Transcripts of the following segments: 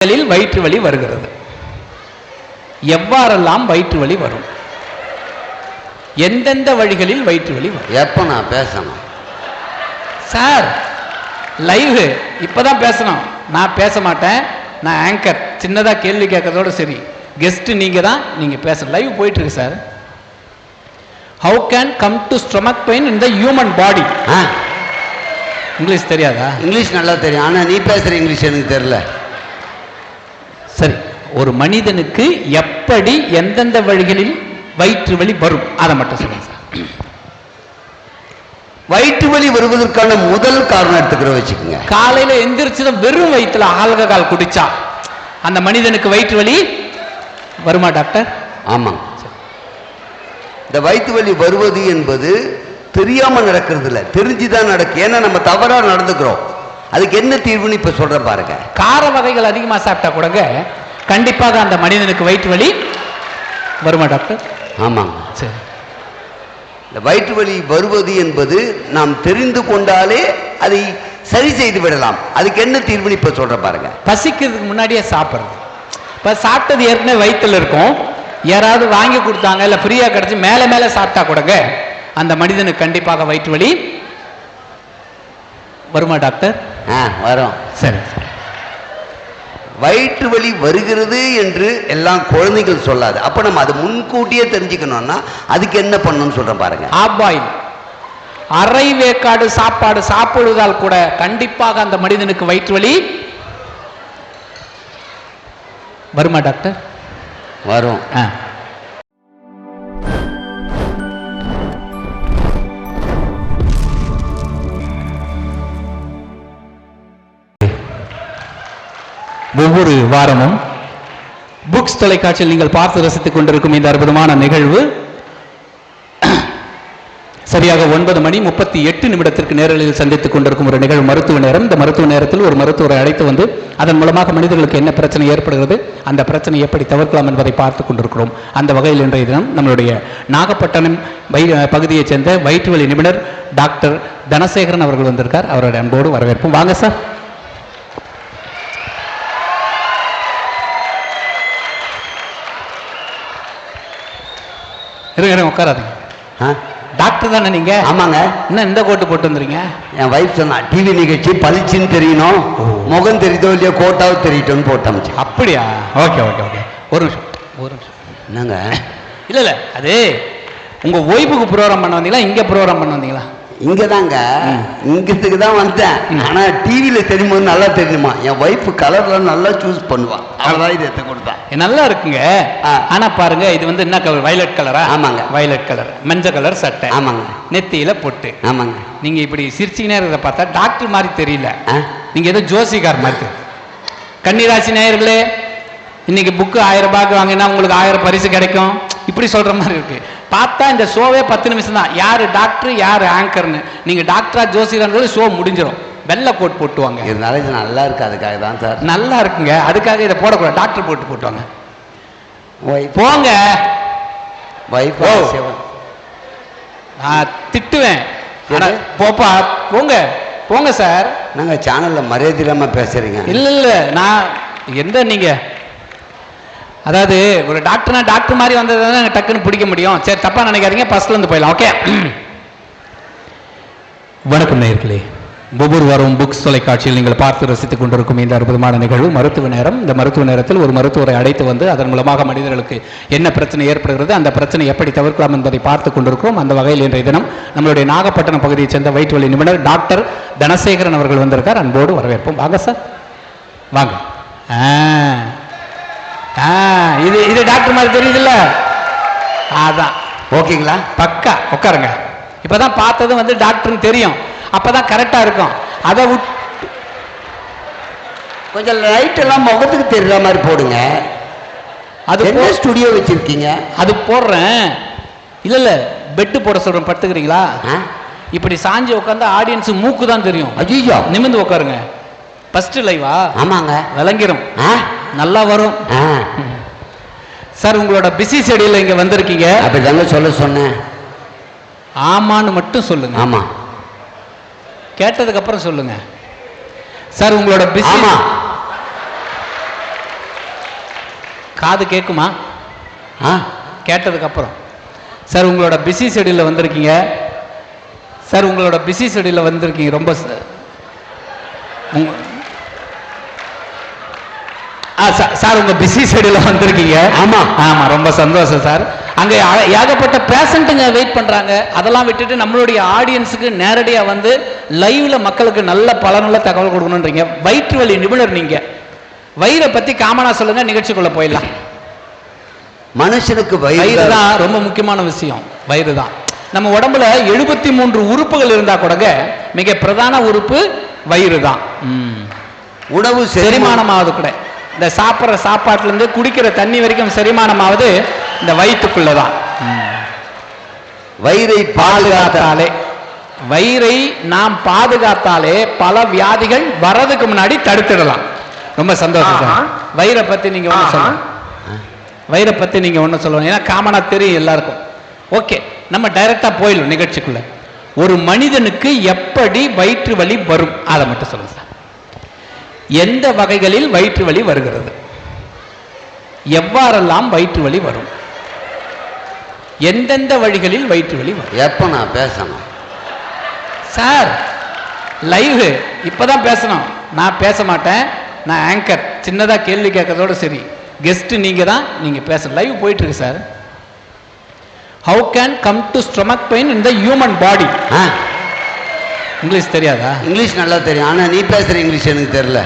வயிற்று வலி வருகிறது. எவ்வாறெல்லாம் வயிற்று வலி வரும்? எந்தெந்த வழிகளில் வயிற்று வலி வரும்? எப்ப நான் பேசணும் சார்? லைவ் இப்பதான் பேசணும். நான் பேச மாட்டேன். நான் ஆங்கர். சின்னதா கேள்வி கேட்கறதோட சரி. கெஸ்ட் நீங்க தான். நீங்க பேச லைவ் போயிட்டு இருக்கு sir. How can come to stomach pain in the human body? English தெரியாதா? இங்கிலீஷ் நல்லா தெரியும். ஆனா நீ பேசுற இங்கிலீஷ் எனக்கு தெரியல. சரி, ஒரு மனிதனுக்கு எப்படி எந்தெந்த வழிகளில் வயிற்று வலி வரும் அதை மட்டும் சொல்லுங்க சார். வயிற்று வலி வருவதற்கான முதல் காரணம் எடுத்துக்கிற வச்சுக்கோங்க. காலையில எந்திரிச்சதும் வெறும் வயிற்றுல ஆல்கஹால் குடிச்சா அந்த மனிதனுக்கு வயிற்று வலி வருமா டாக்டர்? ஆமாங்க. இந்த வயிற்று வலி வருவது என்பது தெரியாம நடக்கிறது இல்லை, தெரிஞ்சுதான் நடக்கு. ஏன்னா நம்ம தவறா நடந்துக்கிறோம். அதுக்கு என்ன தீர்வுன்னு இப்ப சொல்றேன் பாருங்க. கார வகைகள் அதிகமா சாப்பிட்டா கூடங்க கண்டிப்பாக அந்த மனிதனுக்கு வயிற்று வலி வருமா டாக்டர்? ஆமாங்க. சரி, இந்த வயிற்று வலி வருவது என்பது நாம் தெரிந்து கொண்டாலே அதை சரி செய்து விடலாம். அதுக்கு என்ன தீர்வுன்னு இப்ப சொல்றேன் பாருங்க. பசிக்கிறதுக்கு முன்னாடியே சாப்பிடுறது. இப்ப சாப்பிட்டது ஏற்கனவே வயிற்றுல இருக்கும், யாராவது வாங்கி கொடுத்தாங்க இல்ல ஃப்ரீயா கிடைச்சி மேல மேல சாப்பிட்டா கூடங்க அந்த மனிதனுக்கு கண்டிப்பாக வயிற்று வலி வருமா டாக்டர்? வரும். சரி, வயிற்று வலி வருகிறது என்று எல்லாம் குழந்தைகள் சொல்லாது. அப்ப நம்ம அது முன்கூட்டியே தெரிஞ்சுக்கணும்னா அதுக்கு என்ன பண்ணணும்னு சொல்றேன் பாருங்க. ஆபாயில் அரை வேக்காடு சாப்பாடு சாப்பிடுவதால் கூட கண்டிப்பாக அந்த மனிதனுக்கு வயிற்று வலி வருமா டாக்டர்? வரும். ஒவ்வொரு வாரமும் புக்ஸ் தொலைக்காட்சியில் நீங்கள் பார்த்து ரசித்துக் கொண்டிருக்கும் இந்த அற்புதமான நிகழ்வு சரியாக 9:38 நேரலில் சந்தித்துக் கொண்டிருக்கும் ஒரு நிகழ்வு மருத்துவ நேரம். இந்த மருத்துவ நேரத்தில் ஒரு மருத்துவரை அழைத்து வந்து அதன் மூலமாக மனிதர்களுக்கு என்ன பிரச்சனை ஏற்படுகிறது, அந்த பிரச்சனை எப்படி தவிர்க்கலாம் என்பதை பார்த்துக் கொண்டிருக்கிறோம். அந்த வகையில் இன்றைய தினம் நம்மளுடைய நாகப்பட்டினம் பகுதியைச் சேர்ந்த வயிற்று வலி நிபுணர் டாக்டர் தனசேகரன் அவர்கள் வந்திருக்கார். அவருடைய அன்போடு வரவேற்போம். வாங்க சார். உட்காராதீங்க. டாக்டர் தானே நீங்க? ஆமாங்க. என்ன இந்த கோட்டு போட்டு வந்துறீங்க? என் வைஃப் சொன்னா டிவி நிகழ்ச்சி பளிச்சுன்னு தெரியணும், முகம் தெரியுதோ இல்லையோ கோட்டாவும் தெரியட்டும்னு போட்டோம். அப்படியா? Okay okay okay. ஒரு நிமிஷம். என்னங்க? இல்ல அது உங்க ஓய்வுக்கு ப்ரோக்ராம் பண்ண வந்தீங்களா, இங்க ப்ரோக்ராம் பண்ண வந்தீங்களா? இங்கதாங்க, இங்கத்துக்கு தான் வந்தேன். ஆனா டிவியில தெரியும்போது நல்லா தெரியுமா. என் வைஃப் கலர்ல நல்லா சூஸ் பண்ணுவான். அவதான் இது எடுத்து கொடுத்தா. நல்லா இருக்குங்க. ஆனா பாருங்க, இது வந்து என்ன கலர்? வயலட் கலரா? ஆமாங்க. வயலட் கலர், மஞ்சள் கலர் சட்டை. ஆமாங்க. நெத்தியில பொட்டு. ஆமாங்க. நீங்க இப்படி சிரிச்சிங்கனே இருக்கிறத பார்த்தா டாக்டர் மாதிரி தெரியல, நீங்க ஏதோ ஜோசிகார் மாதிரி. கன்னிராசி நேயர்களே, இன்னைக்கு புக்கு 1000 ரூபாய்க்கு வாங்கினா உங்களுக்கு 1000 பரிசு கிடைக்கும், இப்படி சொல்ற மாதிரி இருக்கு. பார்த்தா இந்த ஷோவே 10 நிமிஷம் தான். யாரு டாக்டர் யாரு ஆங்கர்னு நீங்க டாக்டரா ஜோசியர் ஷோ முடிஞ்சிடும். வெள்ளை கோட் போட்டுவாங்க. இருந்தாலும் இது நல்லா இருக்கு, அதுக்காக தான் சார். நல்லா இருக்குங்க, அதுக்காக இதை போடக்கூடாது. டாக்டர் போட்டுவாங்க. போங்க. நான் திட்டுவேன். போப்பா போங்க போங்க சார். நாங்க சேனல்ல மரியாதை இல்லாம பேசுறீங்க. இல்ல நான் எந்த நீங்க அதாவது ஒரு டாக்டர்னா டாக்டர் மாதிரி வந்ததுன்னா டக்குன்னு பிடிக்க முடியும். சரி, தப்பா நினைக்காதீங்க. ஃபர்ஸ்ட்ல இருந்து போயிடலாம். ஓகே. வணக்கம் நேயர்களே. ஒவ்வொரு வாரம் புக்ஸ் தொலைக்காட்சியில் நீங்கள் பார்த்து ரசித்துக் கொண்டிருக்கும் இந்த அற்புதமான நிகழ்வு மருத்துவ நேரம். இந்த மருத்துவ நேரத்தில் ஒரு மருத்துவரை அழைத்து வந்து அதன் மூலமாக மனிதர்களுக்கு என்ன பிரச்சனை ஏற்படுகிறது, அந்த பிரச்சனை எப்படி தவிர்க்கலாம் என்பதை பார்த்துக் கொண்டிருக்கிறோம். அந்த வகையில் இன்றைய தினம் நம்மளுடைய நாகப்பட்டினம் பகுதியைச் சேர்ந்த வயிற்று வலி நிபுணர் டாக்டர் தனசேகரன் அவர்கள் வந்திருக்கார். அன்போடு வரவேற்போம். வாங்க சார், வாங்க. இது டாக்டர் மாதிரி தெரியுதுல்ல? அதான். ஓகேங்களா? பக்கா. உட்காருங்க. இப்பதான் பார்த்தது வந்து டாக்டர்னு தெரியும், அப்பதான் கரெக்டா இருக்கும். அதை கொஞ்சம் லைட் எல்லாம் முகத்துக்கு தெரியற மாதிரி போடுங்க. அது என்ன ஸ்டுடியோ வச்சிருக்கீங்க? அது போடுறேன். இல்ல பெட்டு போட சொல்றேன், படுத்துக்கிறீங்களா? இப்படி சாஞ்சி உட்காந்து ஆடியன்ஸ் மூக்கு தான் தெரியும். ஐயோ, நிமிந்து உட்காருங்க. ஃபர்ஸ்ட் லைவா? ஆமாங்க. விளங்கிரும், நல்லா வரும். சார், உங்களோட பிஸி ஷெட்யூல்ல இங்க வந்திருக்கீங்க. அப்படிதாங்க சொல்ல சொன்னேன். ஆமான்னு மட்டும் சொல்லுங்க. ஆமா. கேட்டதுக்கு அப்புறம் சொல்லுங்க. சார், உங்களோட பிஸி காது கேட்குமா? ஆ, கேட்டதுக்கு அப்புறம் சார் உங்களோட பிஸி ஷெடியூலில் வந்திருக்கீங்க சார், உங்களோட பிஸி ஷெடியூலில் வந்திருக்கீங்க. ரொம்ப சார் உங்க பிஸி ஷெடியூலில் வந்திருக்கீங்க. ஆமா ஆமா, ரொம்ப சந்தோஷம் சார். அங்க ஏகப்பட்ட பேஷண்ட்டுங்க வெயிட் பண்றாங்க. அதெல்லாம் விட்டுட்டு நம்மளுடைய ஆடியன்ஸுக்கு நேரடியா வந்து லைவ்ல மக்களுக்கு நல்ல பலனுள்ள தகவல் கொடுக்கணும்ன்றீங்க. வயிற்று வலி நிபுணர் நீங்க. வயிறை பத்தி காமனா சொல்லுங்க, நிகழ்ச்சிக்குள்ள போயிடலாம். மனுஷனுக்கு வயிறு தான் ரொம்ப முக்கியமான விஷயம். வயிறு தான் நம்ம உடம்புல 73 உறுப்புகள் இருந்தா கூட மிக பிரதான உறுப்பு வயிறு தான். உணவு செரிமானமாவது கூட இந்த சாப்பிட்ற சாப்பாட்டுல இருந்து குடிக்கிற தண்ணி வரைக்கும் செரிமானமாவது இந்த வயிற்றுக்குள்ளதான். வயிறை பாதுகாத்தாலே, வயிறை நாம் பாதுகாத்தாலே பல வியாதிகள் வரதுக்கு முன்னாடி தடுத்துடலாம். ரொம்ப சந்தோஷம் சார். வயிறை பத்தி நீங்க ஒண்ணு சொல்லணும். வயிறை பத்தி நீங்க ஒண்ணு சொல்லணும், ஏன்னா காமனா தெரியும் எல்லாருக்கும். ஓகே, நம்ம டைரக்டா போயிடும் நிகழ்ச்சிக்குள்ள. ஒரு மனிதனுக்கு எப்படி வயிற்று வலி வரும் அதை மட்டும் சொல்லுங்க சார். எந்த வகைகளில் வயிற்று வலி வருகிறது, எவ்வாறெல்லாம் வயிற்று வலி வரும், எந்தெந்த வழிகளில் வயிற்று வலி வரும்? எப்ப நான் பேசணும் சார்? லைவ் இப்பதான் பேசணும். நான் பேச மாட்டேன், நான் ஆங்கர். சின்னதா கேள்வி கேட்கறதோட சரி. கெஸ்ட் நீங்க தான், நீங்க பேச. லைவ் போயிட்டு இருக்கு sir. How can come to stomach pain in the human body? English தெரியாதா? இங்கிலீஷ் நல்லா தெரியும், ஆனா நீ பேசுற இங்கிலீஷ் எனக்கு தெரியல.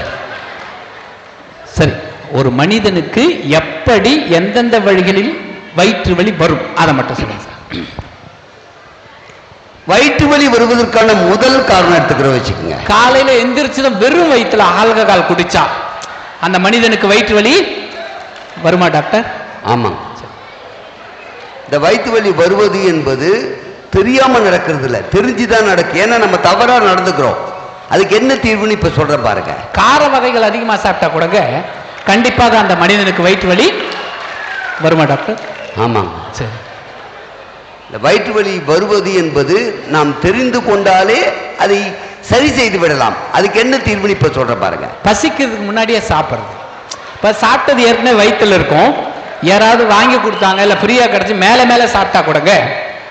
சரி, ஒரு மனிதனுக்கு எப்படி எந்தெந்த வழிகளில் வயிற்று வலி வரும் அதை மட்டும் சொல்லுங்க சார். வயிற்று வலி வருவதற்கான முதல் காரணம் எடுத்துக்கிற வச்சுக்கோங்க. காலையில எந்திரிச்சதும் வெறும் வயிற்றுல ஆல்கஹால் குடிச்சா அந்த மனிதனுக்கு வயிற்று வலி வருமா டாக்டர்? ஆமாங்க. இந்த வயிற்று வலி வருவது என்பது தெரியாம நடக்கிறது இல்ல, தெரிஞ்சுதான் நடக்கு. ஏன்னா நம்ம தவறா நடந்துக்கிறோம். அதுக்கு என்ன தீர்வுன்னு இப்ப சொல்ற பாருங்க. கார வகைகள் அதிகமா சாப்பிட்டா கூட கண்டிப்பாக அந்த மனிதனுக்கு வயிற்று வலி வருமா டாக்டர்? ஆமாங்க. சரி, இந்த வயிற்று வலி வருவது என்பது நாம் தெரிந்து கொண்டாலே அதை சரி செய்து விடலாம். அதுக்கு என்ன தீர்வுன்னு இப்ப சொல்ற பாருங்க. பசிக்கிறதுக்கு முன்னாடியே சாப்பிடுறது. இப்ப சாப்பிட்டது ஏற்கனவே வயிற்றுல இருக்கும், யாராவது வாங்கி கொடுத்தாங்க இல்ல ஃப்ரீயா கிடைச்சி மேல மேல சாப்பிட்டா கூட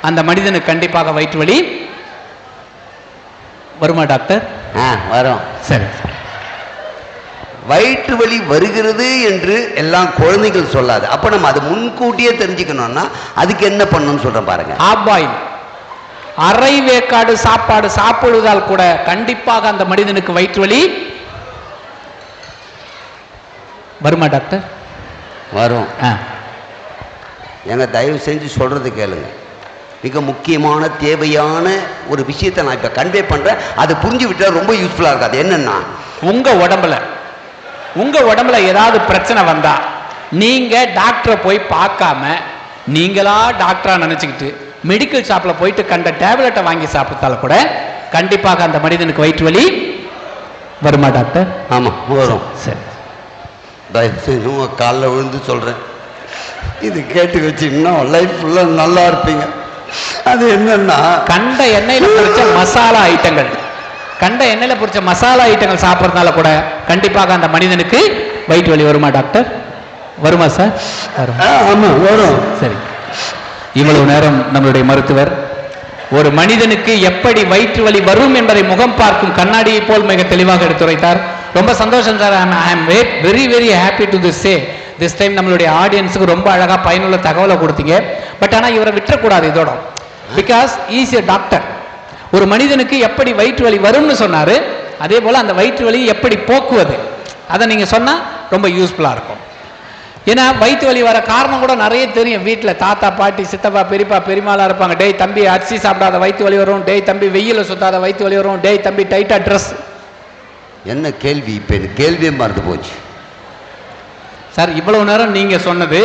அந்த மனிதனுக்கு கண்டிப்பாக வயிற்று வலி வருமா டாக்டர்? வரும். சரி, வயிற்று வலி வருகிறது என்று எல்லாம் குழந்தைகள் சொல்லாது. அப்ப நம்ம அதை முன்கூட்டியே தெரிஞ்சுக்கணும்னா அதுக்கு என்ன பண்ணணும்னு சொல்றேன் பாருங்க. ஆபாயில் அரை வேக்காடு சாப்பாடு சாப்பிடுவதால் கூட கண்டிப்பாக அந்த மனிதனுக்கு வயிற்று வலி வருமா டாக்டர்? வரும். எங்க தயவு செஞ்சு சொல்றது கேளுங்க. மிக முக்கியமான தேவையான ஒரு விஷயத்தை நான் இப்ப கன்வே பண்றேன். அது புரிஞ்சு விட்டா ரொம்ப யூஸ்ஃபுல்லா இருக்காது. என்னன்னா, உங்க உடம்புல ஏதாவது பிரச்சனை வந்தா நீங்க டாக்டரை போய் பார்க்காம நீங்களா டாக்டரா நினைச்சுக்கிட்டு மெடிக்கல் ஷாப்ல போயிட்டு கண்ட டேப்லெட்டை வாங்கி சாப்பிட்டால கூட கண்டிப்பாக அந்த மனிதனுக்கு வயிற்று வலி வருமா டாக்டர்? ஆமா, வரும். சரி, தயவு செஞ்சு உங்க காலில் விழுந்து சொல்றேன், இது கேட்டு வச்சு இன்னும் லைஃப் ஃபுல்லா நல்லா இருப்பீங்க. அது என்னன்னா, கண்ட எண்ணெயில பொரிச்ச மசாலா ஐட்டங்கள், கண்ட எண்ணெயில பொரிச்ச மசாலா ஐட்டங்கள் சாப்பிட்றதுனால கூட கண்டிப்பாக அந்த மனிதனுக்கு வயிற்று வலி வருமா டாக்டர்? வருமா சார்? வரும். ஆமா, வரும். சரி, இவ்வளவு நேரம் நம்மளுடைய மருத்துவர் ஒரு மனிதனுக்கு எப்படி வயிற்று வலி வரும் என்பதை முகம் பார்க்கும் கண்ணாடியை போல் மிக தெளிவாக எடுத்துரைத்தார். ரொம்ப சந்தோஷம் sir. I am very very happy to say this time நம்மளுடைய ஆடியன்ஸுக்கு ரொம்ப அழகா பயனுள்ள தகவலை கொடுத்தீங்க. பட் ஆனால் இவரை விட்டுறக்கூடாது இதோட. Because is a doctor. ஒரு மனிதனுக்கு எப்படி வயிற்று வலி வரும்னு சொன்னாரு, அதே போல அந்த வயிற்று வலி எப்படி போக்குவது அதை நீங்க சொன்னா ரொம்ப யூஸ்ஃபுல்லா இருக்கும். ஏன்னா வயிற்று வலி வர காரணம் கூட நிறைய தெரியும். வீட்டில் தாத்தா பாட்டி சித்தப்பா பெரியப்பா பெரியமாலாம் இருப்பாங்க. டேய் தம்பி அரிசி சாப்பிடாத வயிற்று வலி வரும், டேய் தம்பி வெயில சுத்தாத வயிற்று வலி வரும், டேய் தம்பி டைட்டா ட்ரெஸ். என்ன கேள்வி? இப்ப எனக்கு கேள்வியே மறந்து போச்சு சார். இவ்வளவு நேரம் நீங்க சொன்னது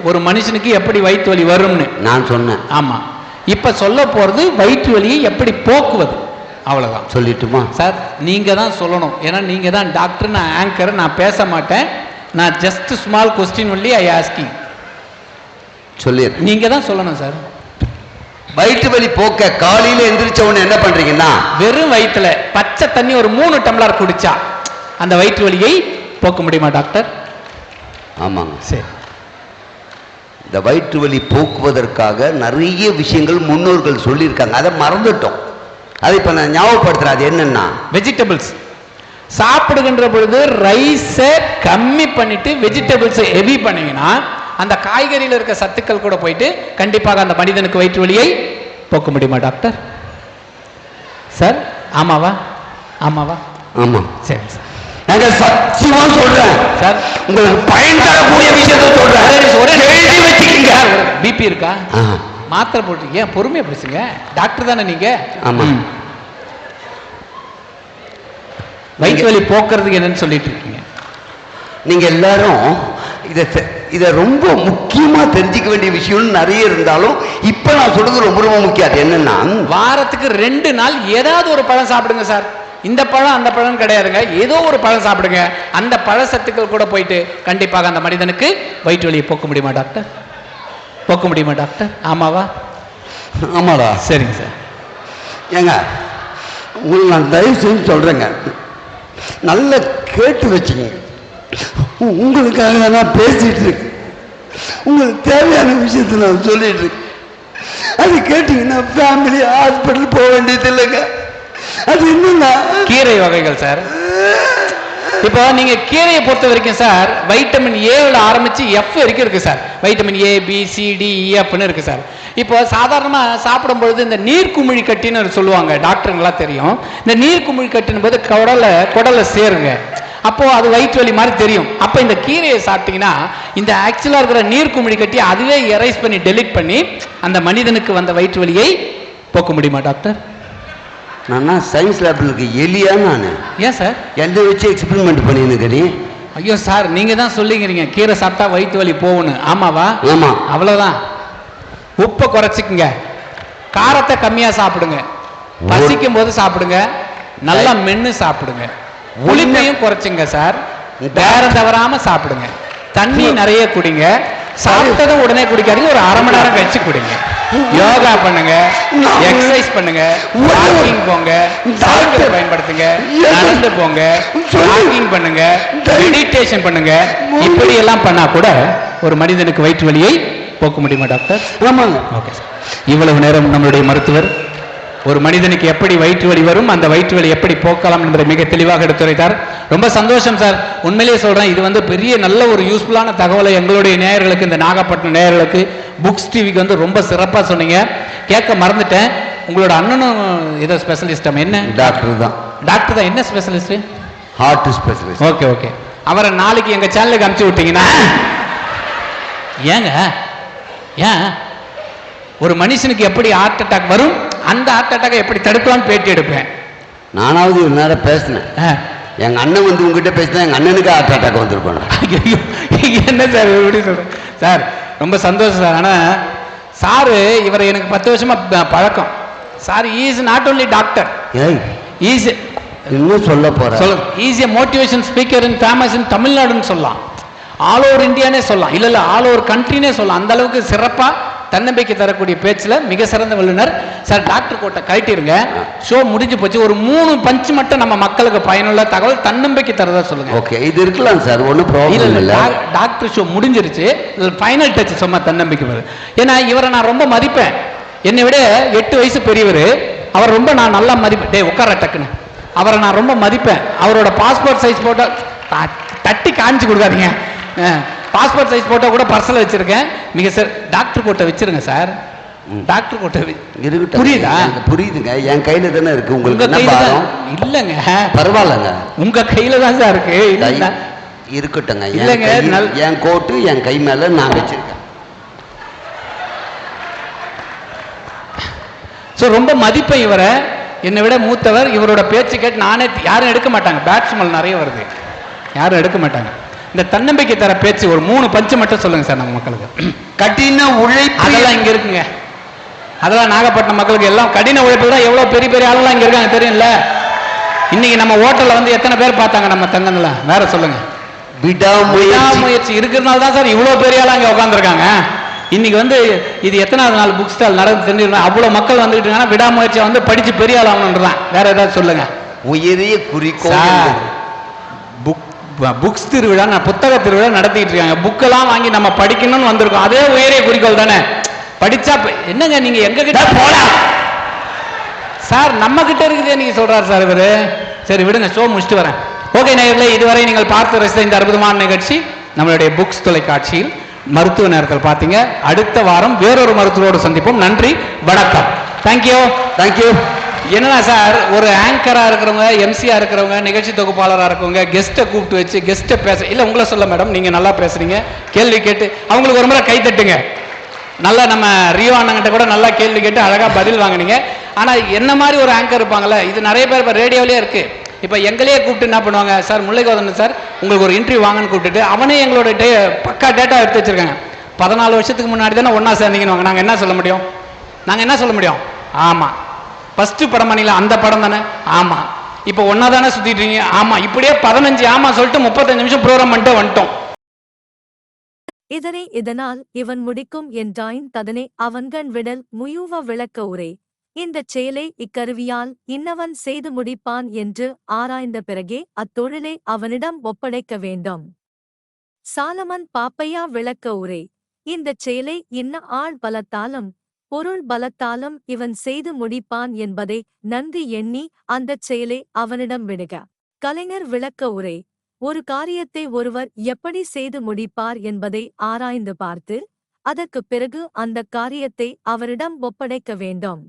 ஒரு மனுஷனுக்கு எப்படி வயிற்று வலி வரும்னு நான் சொன்னேன். ஆமா, இப்ப சொல்ல போறது வயிற்று வலியை எப்படி போக்குவது. அவ்வளவுதான். சொல்லிட்டுமா சார்? நீங்க தான் சொல்லணும். ஏன்னா நீங்க தான் டாக்டர், நான் ஆங்கர், நான் பேச மாட்டேன். நான் just small question only I asking. சொல்லிடுறேன். நீங்க தான் சொல்லணும் சார். வயிற்று வலி போக்க காலையில எந்திரிச்ச உடனே என்ன பண்றீங்கன்னா, வெறும் வயிற்றுல பச்சை தண்ணி ஒரு 3 டம்ளர் குடிச்சா அந்த வயிற்று வலியை போக்க முடியுமா டாக்டர்? ஆமாங்க. சரி, இந்த வயிற்று வலி போக்குவதற்காக நிறைய விஷயங்கள் முன்னோர்கள் சொல்லியிருக்காங்க, அதை மறந்துட்டோம். அதை இப்போ நான் ஞாபகப்படுத்துறேன். அது என்னன்னா, வெஜிடபிள்ஸ் சாப்பிடுகின்ற பொழுது ரைஸை கம்மி பண்ணிட்டு வெஜிடபிள்ஸை ஹெவி பண்ணீங்கன்னா அந்த காய்கறியில் இருக்க சத்துக்கள் கூட போயிட்டு கண்டிப்பாக அந்த மனிதனுக்கு வயிற்று வலியை போக்க முடியுமா டாக்டர்? சார் ஆமாவா? ஆமாவா? ஆமா. சரி சார், நாங்க சத்தியமா சொல்றேன் சார், உங்களுக்கு பயன் தரக்கூடிய விஷயத்தை சொல்றேன். வச்சுக்கீங்க. பிபி இருக்கா? மாத்திரை போட்டு ஏன் பொறுமையா பேசுங்க, டாக்டர் தானே நீங்க. ஆமா. வயிற்று வலி போக்குறதுக்கு என்னன்னு சொல்லிட்டு இருக்கீங்க நீங்க எல்லாரும். இதை ரொம்ப முக்கியமா தெரிஞ்சுக்க வேண்டிய விஷயம் நிறைய இருந்தாலும் இப்ப நான் சொல்றது ரொம்ப ரொம்ப முக்கியம். அது என்னன்னா, வாரத்துக்கு 2 நாள் ஏதாவது ஒரு பழம் சாப்பிடுங்க சார். இந்த பழம் அந்த பழம் கிடையாதுங்க, ஏதோ ஒரு பழம் சாப்பிடுங்க. அந்த பழ சத்துக்கள் கூட போயிட்டு கண்டிப்பாக அந்த மனிதனுக்கு வயிற்று வலியை போக்க முடியுமா டாக்டர்? போக்க முடியுமா டாக்டர்? ஆமாவா? ஆமாடா. சரிங்க சார். ஏங்க உங்களுக்கு நான் தயவு செஞ்சு சொல்றேங்க, நல்லா கேட்டு வச்சுங்க. உங்களுக்காக நான் பேசிட்டு இருக்கேன், உங்களுக்கு தேவையான விஷயத்தை நான் சொல்லிட்டு இருக்கேன். அது கேட்டீங்கன்னா ஃபேமிலி ஹாஸ்பிட்டல் போக வேண்டியது இல்லைங்க. அது என்னன்னா கீரை வகைகள் சார். இப்போ நீங்க கீரையை பொறுத்த வரைக்கும் சார் வைட்டமின் ஏல ஆரம்பிச்சு எஃப் வரைக்கும் இருக்கு sir. Vitamin A, B, C, D, இஎஃப்னு இருக்கு சார். இப்போ சாதாரணமா சாப்பிடும் பொழுது இந்த நீர்க்குமிழி கட்டின்னு சொல்லுவாங்க, டாக்டருங்களாம் தெரியும். இந்த நீர்க்குமிழி கட்டின் போது குடலை சேருங்க, அப்போ அது வயிற்று வலி மாதிரி தெரியும். அப்போ இந்த கீரையை சாப்பிட்டீங்கன்னா இந்த ஆக்சுவலா இருக்கிற நீர்க்குமிழி கட்டி அதுவே எரைஸ் பண்ணி டெலிட் பண்ணி அந்த மனிதனுக்கு வந்த வயிற்று வலியை போக்க முடியுமா டாக்டர்? நான் சயின்ஸ் லேப்ல இருக்க எலியா? நான் ஏன் சார் எந்த வச்சு எக்ஸ்பெரிமெண்ட் பண்ணினுக்க நீ? ஐயோ சார், நீங்க தான் சொல்லிக்கிறீங்க கீரை சாப்பிட்டா வயிற்று வலி போகணும். ஆமாவா? ஆமா. அவ்வளவுதான். உப்பை குறைச்சிக்குங்க, காரத்தை கம்மியா சாப்பிடுங்க, பசிக்கும் போது சாப்பிடுங்க, நல்லா மென்னு சாப்பிடுங்க, புளிப்பையும் குறைச்சுங்க சார், நேரம் தவறாம சாப்பிடுங்க, தண்ணி நிறைய குடிங்க, சாப்பிட்டதும் உடனே குடிக்காதீங்க, ஒரு 1/2 மணி நேரம் கழிச்சு குடிங்க, யோகா பண்ணுங்க, எக்ஸசைஸ் பண்ணுங்க, வாக்கிங் போங்க, சைக்கிள் பயன்படுத்துங்க, நடந்து போங்க, வாக்கிங் பண்ணுங்க, மெடிடேஷன் பண்ணுங்க. இப்படி எல்லாம் பண்ணா கூட ஒரு மனிதனுக்கு வயிற்று வலியை போக்க முடியுமா டாக்டர்? ஆமாங்க. Okay sir. இவ்வளவு நேரம் நம்மளுடைய மருத்துவர் ஒரு மனிதனுக்கு எப்படி வயிற்று வலி வரும், அந்த வயிற்று வலி எப்படி போக்கலாம் என்பதை மிக தெளிவாக எடுத்துரைத்தார். ரொம்ப சந்தோஷம் சார், உண்மையிலேயே சொல்றேன். இது பெரிய நல்ல ஒரு யூஸ்ஃபுல்லான தகவலை எங்களுடைய நேயர்களுக்கு, இந்த நாகப்பட்டினம் நேயர்களுக்கு, புக்ஸ் டிவிக்கு ரொம்ப சிறப்பாக சொன்னீங்க. கேட்க மறந்துட்டேன், உங்களோட அண்ணனும் ஏதோ ஸ்பெஷலிஸ்ட்? என்ன டாக்டர் தான். டாக்டர் தான். என்ன specialist? Heart specialist. Okay okay. அவரை நாளைக்கு எங்க சேனலுக்கு அனுப்பிச்சு விட்டீங்கன்னா. ஏங்க ஏன் ஒரு மனுஷனுக்கு எப்படி ஹார்ட் அட்டாக் வரும், அந்த ஹார்ட் அட்டாக்கை எப்படி தடுக்கலாம்னு பேட்டி எடுப்பேன். நானாவது ஒரு நேரம் பேசினேன், எங்க அண்ணன் உங்ககிட்ட பேசினா எங்க அண்ணனுக்கு ஹார்ட் அட்டாக் வந்துருப்பாங்க. என்ன சார் எப்படி சொல்றேன் சார்? ரொம்ப சந்தோஷம் சார். ஆனா சாரு இவரை எனக்கு 10 வருஷமா பழக்கம் sir. Is not only doctor, is இன்னும் சொல்ல போற is a motivation speaker in famous in தமிழ்நாடுன்னு சொல்லலாம், ஆல் ஓவர் இந்தியானே சொல்லலாம், இல்ல ஆல் ஓவர் கண்ட்ரினே சொல்லலாம். அந்த அளவுக்கு சிறப்பா தன்னம்பிக்கை தரக்கூடிய பேச்சுல மிக சிறந்த வல்லுநர் சார். டாக்டர் கோட்டை கழட்டிருங்க, ஷோ முடிஞ்சு போச்சு. ஒரு 3 பஞ்ச் மட்டும் நம்ம மக்களுக்கு பயனுள்ள தகவல் தன்னம்பிக்கை தரதா சொல்லுங்க. ஓகே, இது இருக்கலாம் சார், ஒன்றும் ப்ராப்ளம் இல்லை. டாக்டர் ஷோ முடிஞ்சிருச்சு, ஃபைனல் டச் சும்மா தன்னம்பிக்கை வருது. ஏன்னா இவரை நான் ரொம்ப மதிப்பேன், என்னை விட 8 வயசு பெரியவர். அவர் ரொம்ப நான் நல்லா மதிப்பேன். டே உட்கார டக்குன்னு. அவரை நான் ரொம்ப மதிப்பேன். அவரோட பாஸ்போர்ட் சைஸ் போட்டோ தட்டி காமிச்சு கொடுக்காதீங்க. பாஸ்போர்ட் சைஸ் போட்டோ கூட பர்சனல் வச்சிருக்கேன். மிக சார் டாக்டர் கோட்டை வச்சிருங்க சார். டாக்டர் கோட்டை இருக்கட்டும். புரியுதா? புரியுதுங்க. என் கையில தானே இருக்கு. உங்களுக்கு இல்லங்க, பரவாயில்லங்க, உங்க கையில தான் சார் இருக்கு. இருக்கட்டுங்க. இல்லங்க, என் கோட்டு என் கை மேல நான் வச்சிருக்கேன். ரொம்ப மதிப்பேன் இவரை, என்னை விட மூத்தவர். இவரோட பேச்சு கேட்டு நானே, யாரும் எடுக்க மாட்டாங்க, பேட்ஸ்மேன் நிறைய வருது, யாரும் எடுக்க மாட்டாங்க. இந்த தன்னம்பிக்கை தர பேச்சு ஒரு 3 பஞ்சு மட்டும் சொல்லுங்க சார் நம்ம மக்களுக்கு. கடின உழைப்பு அதெல்லாம் இங்க இருக்குங்க, அதெல்லாம் நாகப்பட்டினம் மக்களுக்கு எல்லாம் கடின உழைப்பு தான். எவ்வளவு பெரிய பெரிய ஆளுலாம் இங்க இருக்காங்க தெரியும்ல. இன்னைக்கு நம்ம ஹோட்டல்ல எத்தனை பேர் பார்த்தாங்க நம்ம தங்கங்கள? வேற சொல்லுங்க. விடாமுயற்சி இருக்கிறதுனால தான் சார் இவ்வளவு பெரிய ஆளா இங்க உட்காந்துருக்காங்க. இன்னைக்கு இது எத்தனாவது நாள் புக் ஸ்டால் நடந்து தெரிஞ்சிருந்தா அவ்வளவு மக்கள் வந்துட்டு இருக்காங்கன்னா விடாமுயற்சியை படிச்சு பெரிய ஆள் ஆகணுன்றதான். வேற ஏதாவது சொல்லுங்க. உயரிய குறிக்கோள் புக்ஸ் திருவிழா, புத்தக திருவிழா நடத்திட்டு இருக்காங்க. புக்கெல்லாம் வாங்கி நம்ம படிக்கணும்னு வந்திருக்கோம். அதே உயரிய குறிக்கோள் தானே. படிச்சா என்னங்க நீங்க எங்க கிட்ட போடா சார், நம்ம கிட்ட இருக்குதே நீங்க சொல்றாரு சார் இவரு. சரி விடுங்க, ஷோ முடிச்சுட்டு வரேன். ஓகே நேயர்களே, இதுவரை நீங்கள் பார்த்து ரசித்த இந்த அற்புதமான நிகழ்ச்சி நம்மளுடைய புக்ஸ் தொலைக்காட்சியில் மருத்துவ நேரத்தில் பார்த்தீங்க. அடுத்த வாரம் வேறொரு மருத்துவரோடு சந்திப்போம். நன்றி, வணக்கம். தேங்க்யூ. தேங்க்யூ. என்னன்னா சார், ஒரு ஆங்கரா இருக்கிறவங்க, எம்சியா இருக்கிறவங்க, நிகழ்ச்சி தொகுப்பாளராக இருக்கவங்க கெஸ்ட்டை கூப்பிட்டு வச்சு கெஸ்ட்டை பேச இல்லை. உங்களை சொல்ல மேடம், நீங்க நல்லா பேசுறீங்க, கேள்வி கேட்டு அவங்களுக்கு ஒரு முறை கை தட்டுங்க. நல்லா நம்ம ரியோ அண்ணங்கிட்ட கூட நல்லா கேள்வி கேட்டு அழகா பதில் வாங்கினீங்க. ஆனா என்ன மாதிரி ஒரு ஆங்கர் இருப்பாங்கல்ல, இது நிறைய பேர் இப்போ ரேடியோலயே இருக்கு. இப்போ எங்களையே கூப்பிட்டு என்ன பண்ணுவாங்க, சார் முல்லைகோதன் சார் உங்களுக்கு ஒரு இன்டர்வியூ வாங்கன்னு கூப்பிட்டுட்டு அவனே எங்களோட பக்கா டேட்டா எடுத்து வச்சிருக்காங்க. 14 வருஷத்துக்கு முன்னாடி தானே ஒன்னா சேர்ந்தீங்கன்னு. நாங்கள் என்ன சொல்ல முடியும்? நாங்கள் என்ன சொல்ல முடியும்? ஆமா, ஃபர்ஸ்ட் படம் பண்ணல அந்த படம் தானே. ஆமா, இப்போ ஒன்னா தானே சுத்திட்டு இருக்கீங்க. ஆமா, இப்படியே 15 ஆமா சொல்லிட்டு 35 நிமிஷம் ப்ரோக்ராம் பண்ணிட்டு வந்துட்டோம். இதனால் இவன் முடிக்கும் என்றாயின் ததனை அவன்கண் விடல் முயூவ விளக்க உரை. இந்தச் செயலை இக்கருவியால் இன்னவன் செய்து முடிப்பான் என்று ஆராய்ந்த பிறகே அத்தொழிலை அவனிடம் ஒப்படைக்க வேண்டும். சாலமன் பாப்பையா விளக்க உரை. இந்தச் செயலை இன்ன ஆள் பலத்தாலும் பொருள் பலத்தாலும் இவன் செய்து முடிப்பான் என்பதை நன்கு எண்ணி அந்தச் செயலை அவனிடம் விடுக. கலைஞர் விளக்க உரை. ஒரு காரியத்தை ஒருவர் எப்படி செய்து முடிப்பார் என்பதை ஆராய்ந்து பார்த்து அதற்குப் பிறகு அந்தக் காரியத்தை அவரிடம் ஒப்படைக்க வேண்டும்.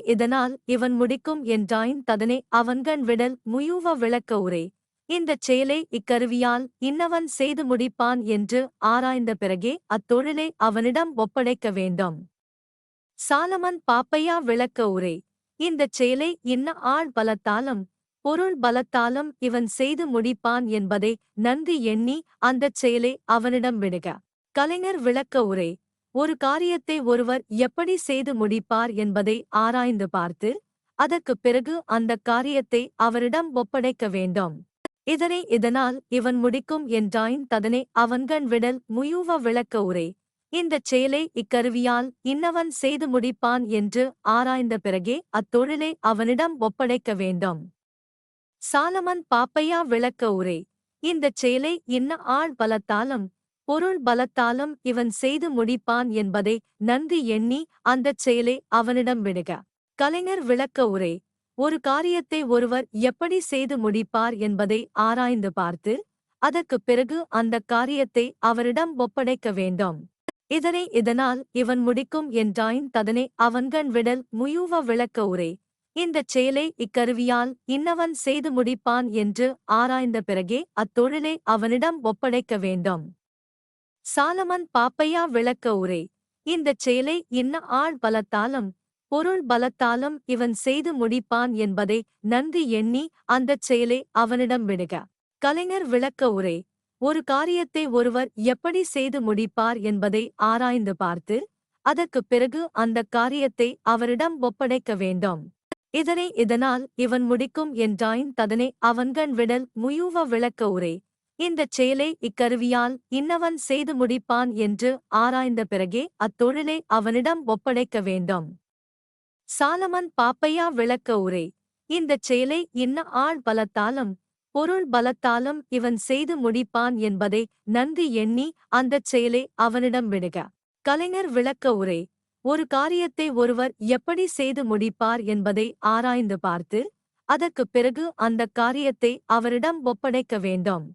இதனால் இவன் முடிக்கும் என்றாயின் ததனை அவன்கண் விடல் முயூவ விளக்க உரை. இந்தச் செயலை இக்கருவியால் இன்னவன் செய்து முடிப்பான் என்று ஆராய்ந்த பிறகே அத்தொழிலை அவனிடம் ஒப்படைக்க வேண்டும். சாலமன் பாப்பையா விளக்க உரை. இந்தச் செயலை இன்ன ஆள் பலத்தாலும் பொருள் பலத்தாலும் இவன் செய்து முடிப்பான் என்பதை நன்கு எண்ணி அந்தச் செயலை அவனிடம் விடுக. கலைஞர் விளக்க உரை. ஒரு காரியத்தை ஒருவர் எப்படி செய்து முடிப்பார் என்பதை ஆராய்ந்து பார்த்து அதற்குப் பிறகு அந்தக் காரியத்தை அவரிடம் ஒப்படைக்க வேண்டும். இதனால் இவன் முடிக்கும் என்றாயின் ததனை அவன்கண் விடல் முயூவ விளக்க உரை. இந்தச் செயலை இக்கருவியால் இன்னவன் செய்து முடிப்பான் என்று ஆராய்ந்த பிறகே அத்தொழிலை அவனிடம் ஒப்படைக்க வேண்டும். சாலமன் பாப்பையா விளக்க உரை. இந்தச் செயலை இன்ன ஆள் பலத்தாலும் பொருள் பலத்தாலும் இவன் செய்து முடிப்பான் என்பதை நன்கு எண்ணி அந்தச் செயலை அவனிடம் விடுக. கலைஞர் விளக்க உரை. ஒரு காரியத்தை ஒருவர் எப்படி செய்து முடிப்பார் என்பதை ஆராய்ந்து பார்த்து அதற்குப் பிறகு அந்தக் காரியத்தை அவரிடம் ஒப்படைக்க வேண்டும். இதனால் இவன் முடிக்கும் என்றாயின் ததனை அவன்கண் விடல் முயூவ விளக்க உரை. இந்தச் செயலை இக்கருவியால் இன்னவன் செய்து முடிப்பான் என்று ஆராய்ந்த பிறகே அத்தொழிலை அவனிடம் ஒப்படைக்க வேண்டும். சாலமன் பாப்பையா விளக்க உரை. இந்தச் செயலை இன்ன ஆள் பலத்தாலும் பொருள் பலத்தாலும் இவன் செய்து முடிப்பான் என்பதை நன்கு எண்ணி அந்தச் செயலை அவனிடம் விடுக. கலைஞர் விளக்க உரை. ஒரு காரியத்தை ஒருவர் எப்படி செய்து முடிப்பார் என்பதை ஆராய்ந்து பார்த்து அதற்குப் பிறகு அந்தக் காரியத்தை அவரிடம் ஒப்படைக்க வேண்டும். இதனால் இவன் முடிக்கும் என்றாயின் ததனை அவன்கண் விடல் முயூவ விளக்க உரை. இந்தச் செயலை இக்கருவியால் இன்னவன் செய்து முடிப்பான் என்று ஆராய்ந்த பிறகே அத்தொழிலை அவனிடம் ஒப்படைக்க வேண்டும். சாலமன் பாப்பையா விளக்க உரை. இந்தச் செயலை இன்ன ஆள் பலத்தாலும் பொருள் பலத்தாலும் இவன் செய்து முடிப்பான் என்பதை நன்கு எண்ணி அந்தச் செயலை அவனிடம் விடுக. கலைஞர் விளக்க உரை. ஒரு காரியத்தை ஒருவர் எப்படி செய்து முடிப்பார் என்பதை ஆராய்ந்து பார்த்து அதற்குப் பிறகு அந்தக் காரியத்தை அவரிடம் ஒப்படைக்க வேண்டும்.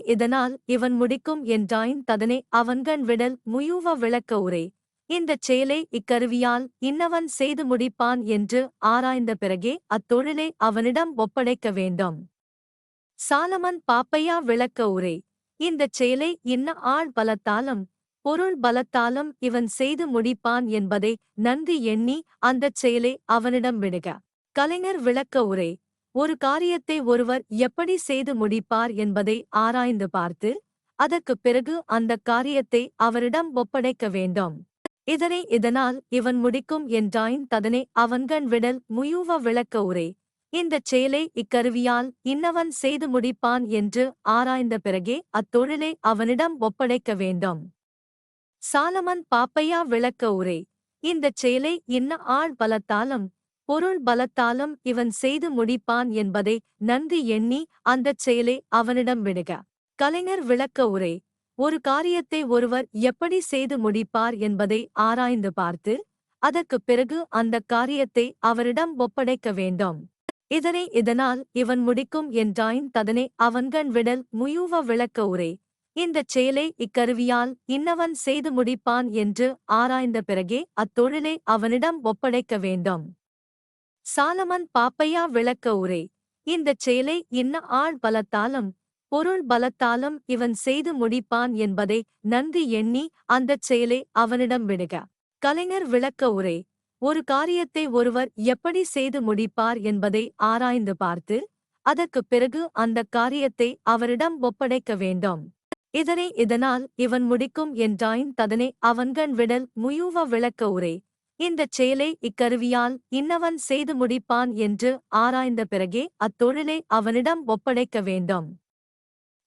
இதனால் இவன் முடிக்கும் என்றாயின் ததனை அவன்கண் விடல் முயூவ விளக்க உரை. இந்தச் செயலை இக்கருவியால் இன்னவன் செய்து முடிப்பான் என்று ஆராய்ந்த பிறகே அத்தொழிலை அவனிடம் ஒப்படைக்க வேண்டும். சாலமன் பாப்பையா விளக்க உரை. இந்தச் செயலை இன்ன ஆள் பலத்தாலும் பொருள் பலத்தாலும் இவன் செய்து முடிப்பான் என்பதை நன்கு எண்ணி அந்தச் செயலை அவனிடம் விடுக. கலைஞர் விளக்க உரை. ஒரு காரியத்தை ஒருவர் எப்படி செய்து முடிப்பார் என்பதை ஆராய்ந்து பார்த்து அதற்குப் பிறகு அந்தக் காரியத்தை அவரிடம் ஒப்படைக்க வேண்டும். இதனால் இவன் முடிக்கும் என்றாயின் ததனை அவன்கண் விடல் முயூவ விளக்க உரை. இந்தச் செயலை இக்கருவியால் இன்னவன் செய்து முடிப்பான் என்று ஆராய்ந்த பிறகே அத்தொழிலை அவனிடம் ஒப்படைக்க வேண்டும். சாலமன் பாப்பையா விளக்க உரை. இந்தச் செயலை இன்ன ஆள் பலத்தாலும் பொருள் பலத்தாலும் இவன் செய்து முடிப்பான் என்பதை நன்கு எண்ணி அந்தச் செயலை அவனிடம் விடுக. கலைஞர் விளக்க உரை. ஒரு காரியத்தை ஒருவர் எப்படி செய்து முடிப்பார் என்பதை ஆராய்ந்து பார்த்து அதற்குப் பிறகு அந்தக் காரியத்தை அவரிடம் ஒப்படைக்க வேண்டும். இதனால் இவன் முடிக்கும் என்றாயின் ததனை அவன்கண் விடல் முயூவ விளக்க உரை. இந்தச் செயலை இக்கருவியால் இன்னவன் செய்து முடிப்பான் என்று ஆராய்ந்த பிறகே அத்தொழிலை அவனிடம் ஒப்படைக்க வேண்டும். சாலமன் பாப்பையா விளக்க உரை. இந்தச் செயலை இன்ன ஆள் பலத்தாலும் பொருள் பலத்தாலும் இவன் செய்து முடிப்பான் என்பதை நன்கு எண்ணி அந்தச் செயலை அவனிடம் விடுக. கலைஞர் விளக்க உரை. ஒரு காரியத்தை ஒருவர் எப்படி செய்து முடிப்பார் என்பதை ஆராய்ந்து பார்த்து அதற்குப் பிறகு அந்தக் காரியத்தை அவரிடம் ஒப்படைக்க வேண்டும். இதனால் இவன் முடிக்கும் என்றாயின் ததனை அவன்கண் விடல் முயூவ விளக்க உரை. இந்தச் செயலை இக்கருவியால் இன்னவன் செய்து முடிப்பான் என்று ஆராய்ந்த பிறகே அத்தொழிலை அவனிடம் ஒப்படைக்க வேண்டும்.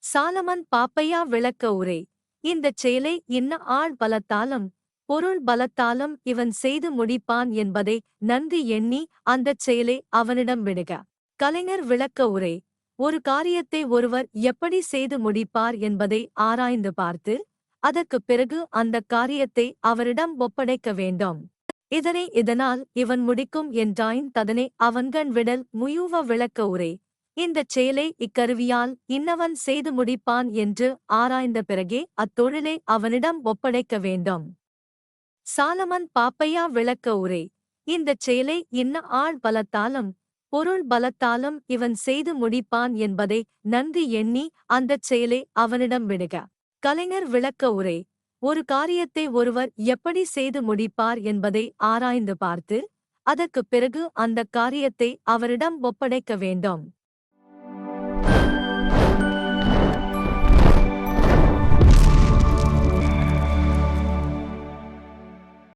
சாலமன் பாப்பையா விளக்க உரை. இந்தச் செயலை இன்ன ஆள் பலத்தாலும் பொருள் பலத்தாலும் இவன் செய்து முடிப்பான் என்பதை நன்கு எண்ணி அந்தச் செயலை அவனிடம் விடுக. கலைஞர் விளக்க உரை. ஒரு காரியத்தை ஒருவர் எப்படி செய்து முடிப்பார் என்பதை ஆராய்ந்து பார்த்து அதற்குப் பிறகு அந்தக் காரியத்தை அவரிடம் ஒப்படைக்க வேண்டும். இதனால் இவன் முடிக்கும் என்றாயின் ததனை அவன்கண் விடல் முயூவ விளக்க உரை. இந்தச் செயலை இக்கருவியால் இன்னவன் செய்து முடிப்பான் என்று ஆராய்ந்த பிறகே அத்தொழிலை அவனிடம் ஒப்படைக்க வேண்டும். சாலமன் பாப்பையா விளக்க உரை. இந்தச் செயலை இன்ன ஆள் பலத்தாலும் பொருள் பலத்தாலும் இவன் செய்து முடிப்பான் என்பதை நன்கு எண்ணி அந்தச் செயலை அவனிடம் விடுக. கலைஞர் விளக்க உரை. ஒரு காரியத்தை ஒருவர் எப்படி செய்து முடிப்பார் என்பதை ஆராய்ந்து பார்த்து அதற்குப் பிறகு அந்தக் காரியத்தை அவரிடம் ஒப்படைக்க வேண்டும்.